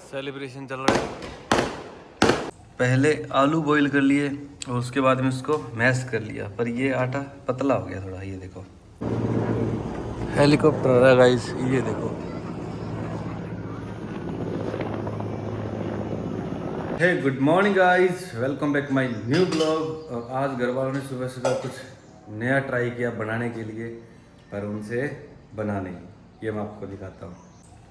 Celebration चल रहा है। पहले आलू बॉईल कर लिए और उसके बाद में उसको मैश कर लिया, पर ये आटा पतला हो गया थोड़ा। ये देखो हेलीकॉप्टर है गाइस, ये देखो। Hey good morning guys, welcome back my new blog. और आज घर वालों ने सुबह सुबह कुछ नया ट्राई किया बनाने के लिए, पर उनसे बना नहीं। ये मैं आपको दिखाता हूँ।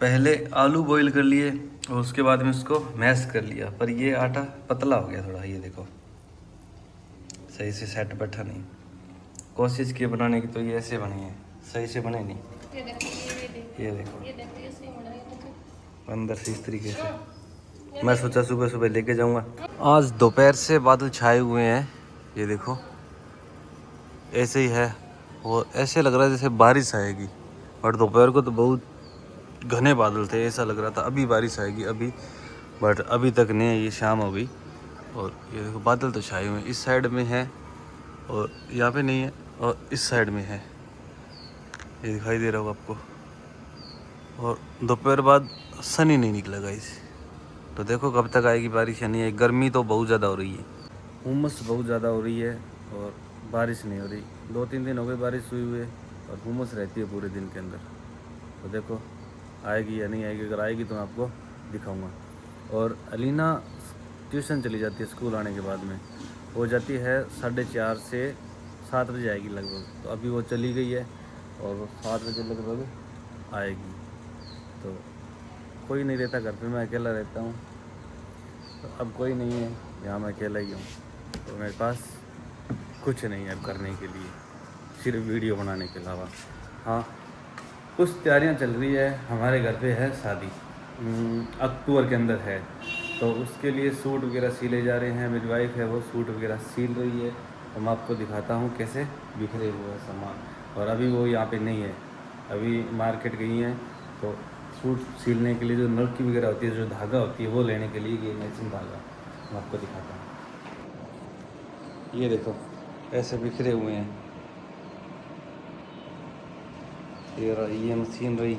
पहले आलू बॉईल कर लिए और उसके बाद में उसको मैश कर लिया, पर ये आटा पतला हो गया थोड़ा। ये देखो सही से सेट बैठा नहीं। कोशिश की बनाने की तो ये ऐसे बनी है, सही से बने नहीं। ये देखो अंदर से इस तरीके से। मैं सोचा सुबह सुबह लेके जाऊंगा। आज दोपहर से बादल छाए हुए हैं, ये देखो ऐसे ही है। वो ऐसे लग रहा है जैसे बारिश आएगी, और दोपहर को तो बहुत घने बादल थे, ऐसा लग रहा था अभी बारिश आएगी अभी, बट अभी तक नहीं है। ये शाम हो गई और ये देखो बादल तो छाए हुए हैं। इस साइड में है और यहाँ पे नहीं है, और इस साइड में है, ये दिखाई दे रहा होगा आपको। और दोपहर बाद सन ही नहीं निकलेगा इसे, तो देखो कब तक आएगी बारिश या नहीं है। गर्मी तो बहुत ज़्यादा हो रही है, उमस बहुत ज़्यादा हो रही है और बारिश नहीं हो रही। 2-3 दिन हो गए बारिश हुई हुई है और उमस रहती है पूरे दिन के अंदर। तो देखो आएगी या नहीं आएगी। अगर आएगी तो मैं आपको दिखाऊंगा। और अलीना ट्यूशन चली जाती है स्कूल आने के बाद में, हो जाती है 4:30 से 7 बजे आएगी लगभग। तो अभी वो चली गई है और वो 7 बजे लगभग आएगी। तो कोई नहीं रहता घर पे, मैं अकेला रहता हूँ। तो अब कोई नहीं है यहाँ, मैं अकेला ही हूँ। तो मेरे पास कुछ नहीं है अब करने के लिए, सिर्फ वीडियो बनाने के अलावा। हाँ, कुछ तैयारियां चल रही है। हमारे घर पे है शादी, अक्टूबर के अंदर है, तो उसके लिए सूट वगैरह सिले जा रहे हैं। मेरी वाइफ है वो सूट वगैरह सिल रही है, तो मैं आपको दिखाता हूँ कैसे बिखरे हुए है सामान। और अभी वो यहाँ पे नहीं है, अभी मार्केट गई हैं। तो सूट सिलने के लिए जो नलकी वगैरह होती है, जो धागा होती है, वो लेने के लिए गई, मैचिंग धागा। मैं आपको दिखाता हूँ। ये देखो ऐसे बिखरे हुए हैं। ये मशीन रही,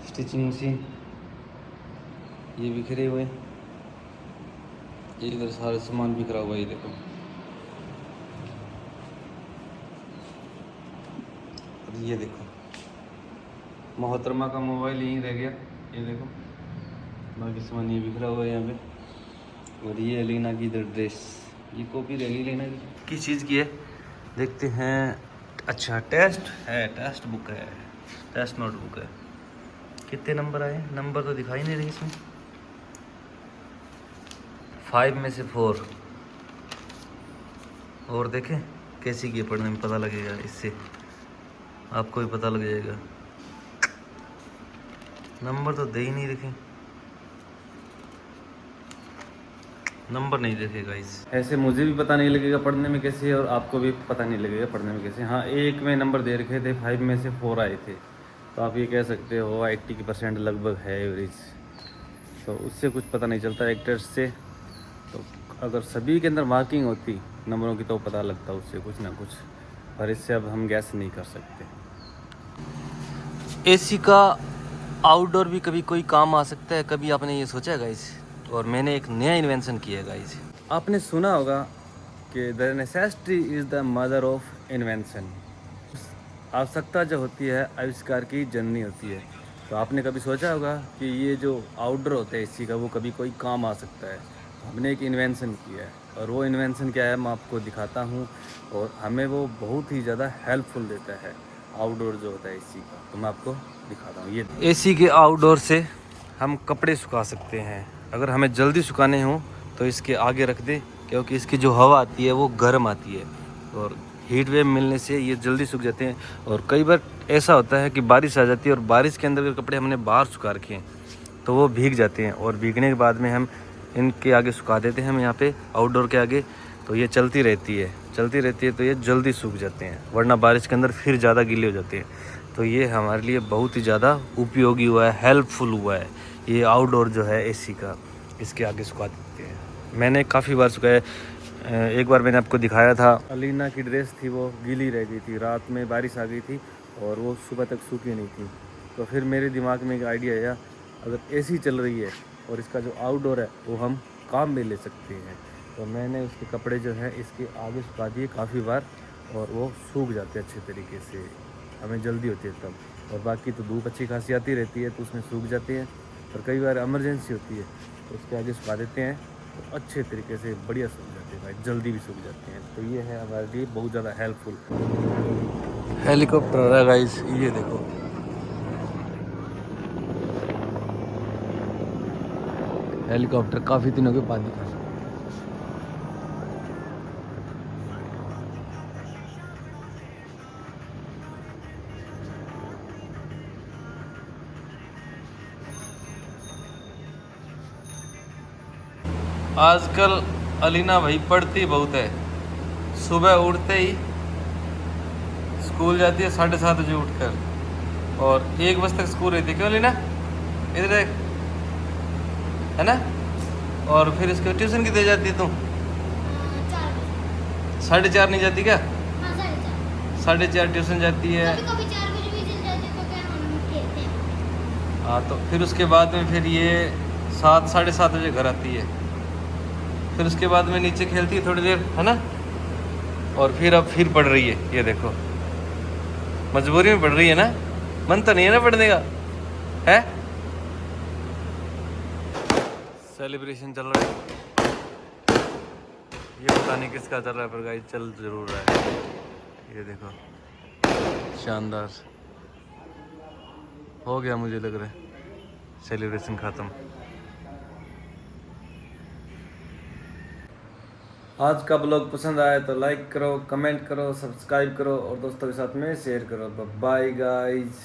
स्टिचिंग मशीन, ये बिखरे हुए। ये इधर सारे सामान बिखरा हुआ है, ये देखो। और ये देखो मोहतरमा का मोबाइल यहीं रह गया, ये देखो। बाकी सामान ये बिखरा हुआ है यहाँ पे। और ये लीना की इधर ड्रेस, ये कॉपी रह गई लीना की। किस चीज़ की है देखते हैं। अच्छा टेस्ट है, टेस्ट बुक है, टेस्ट नोटबुक है। कितने नंबर आए? नंबर तो दिखाई नहीं रही इसमें। 5 में से 4। और देखें कैसी की पढ़ने में, पता लगेगा इससे, आपको भी पता लग जाएगा। नंबर तो दे ही नहीं रखे, नंबर नहीं देखेगा इस। ऐसे मुझे भी पता नहीं लगेगा पढ़ने में कैसे, और आपको भी पता नहीं लगेगा पढ़ने में कैसे। हाँ, एक में नंबर दे रखे थे, 5 में से 4 आए थे। तो आप ये कह सकते हो 80% लगभग है एवरेज। तो उससे कुछ पता नहीं चलता एक टेस्ट से। तो अगर सभी के अंदर मार्किंग होती नंबरों की तो पता लगता उससे कुछ ना कुछ, पर इससे अब हम गैस नहीं कर सकते। एसी का आउटडोर भी कभी कोई काम आ सकता है, कभी आपने ये सोचा है गाइस? और मैंने एक नया इन्वेंशन किया है गाइस। आपने सुना होगा कि the necessity is the mother of invention. आवश्यकता जो होती है आविष्कार की जननी होती है। तो आपने कभी सोचा होगा कि ये जो आउटडोर होता है एसी का, वो कभी कोई काम आ सकता है। हमने एक इन्वेंशन किया है, और वो इन्वेंशन क्या है मैं आपको दिखाता हूँ। और हमें वो बहुत ही ज़्यादा हेल्पफुल देता है आउटडोर जो होता है एसी का। तो मैं आपको दिखाता हूँ। ये एसी के आउटडोर से हम कपड़े सुखा सकते हैं। अगर हमें जल्दी सुखाने हों तो इसके आगे रख दें, क्योंकि इसकी जो हवा आती है वो गर्म आती है, और हीट वेव मिलने से ये जल्दी सूख जाते हैं। और कई बार ऐसा होता है कि बारिश आ जाती है, और बारिश के अंदर कपड़े हमने बाहर सुखा रखे हैं तो वो भीग जाते हैं, और भीगने के बाद में हम इनके आगे सुखा देते हैं, हम यहाँ पे आउटडोर के आगे। तो ये चलती रहती है तो ये जल्दी सूख जाते हैं, वरना बारिश के अंदर फिर ज़्यादा गीले हो जाते हैं। तो ये हमारे लिए बहुत ही ज़्यादा उपयोगी हुआ है, हेल्पफुल हुआ है ये आउटडोर जो है एसी का। इसके आगे सुखा देते हैं, मैंने काफ़ी बार सुखाया। एक बार मैंने आपको दिखाया था, अलीना की ड्रेस थी वो गीली रह गई थी, रात में बारिश आ गई थी और वो सुबह तक सूखी नहीं थी। तो फिर मेरे दिमाग में एक आइडिया आया अगर एसी चल रही है और इसका जो आउटडोर है वो हम काम में ले सकते हैं। तो मैंने उसके कपड़े जो है इसके आगे सुखा दिए काफ़ी बार और वो सूख जाते हैं अच्छे तरीके से, हमें जल्दी होती है तब। और बाकी तो धूप अच्छी खासी आती रहती है तो उसमें सूख जाते हैं, और कई बार इमरजेंसी होती है तो उसके आगे सुखा देते हैं तो अच्छे तरीके से बढ़िया सूख जाते हैं भाई, जल्दी भी सूख जाते हैं। तो ये है हमारे लिए बहुत ज़्यादा हेल्पफुल। हेलीकॉप्टर है गाइस, ये देखो। हेलीकॉप्टर काफ़ी दिनों के बाद दिखा। आजकल अलीना भाई पढ़ती बहुत है, सुबह उठते ही स्कूल जाती है 7:30 बजे उठकर, और 1 बजे तक स्कूल रहती है। क्यों अलीना, इधर देख, है ना। और फिर इसके ट्यूशन कितने जाती है तू? 4:30 नहीं जाती क्या? 4:30 ट्यूशन जाती है। हाँ, तो फिर उसके बाद में फिर ये 7 साढ़े 7 बजे घर आती है। फिर उसके बाद में नीचे खेलती है थोड़ी देर, है ना। और फिर अब फिर पढ़ रही है, ये देखो, मजबूरी में पढ़ रही है ना, मन तो नहीं है ना पढ़ने का, है। सेलिब्रेशन चल रहा है, ये पता नहीं किसका चल रहा है पर गाइस चल जरूर रहा है। ये देखो, शानदार हो गया, मुझे लग रहा है सेलिब्रेशन ख़त्म। आज का ब्लॉग पसंद आया तो लाइक करो, कमेंट करो, सब्सक्राइब करो और दोस्तों के साथ में शेयर करो। Bye guys.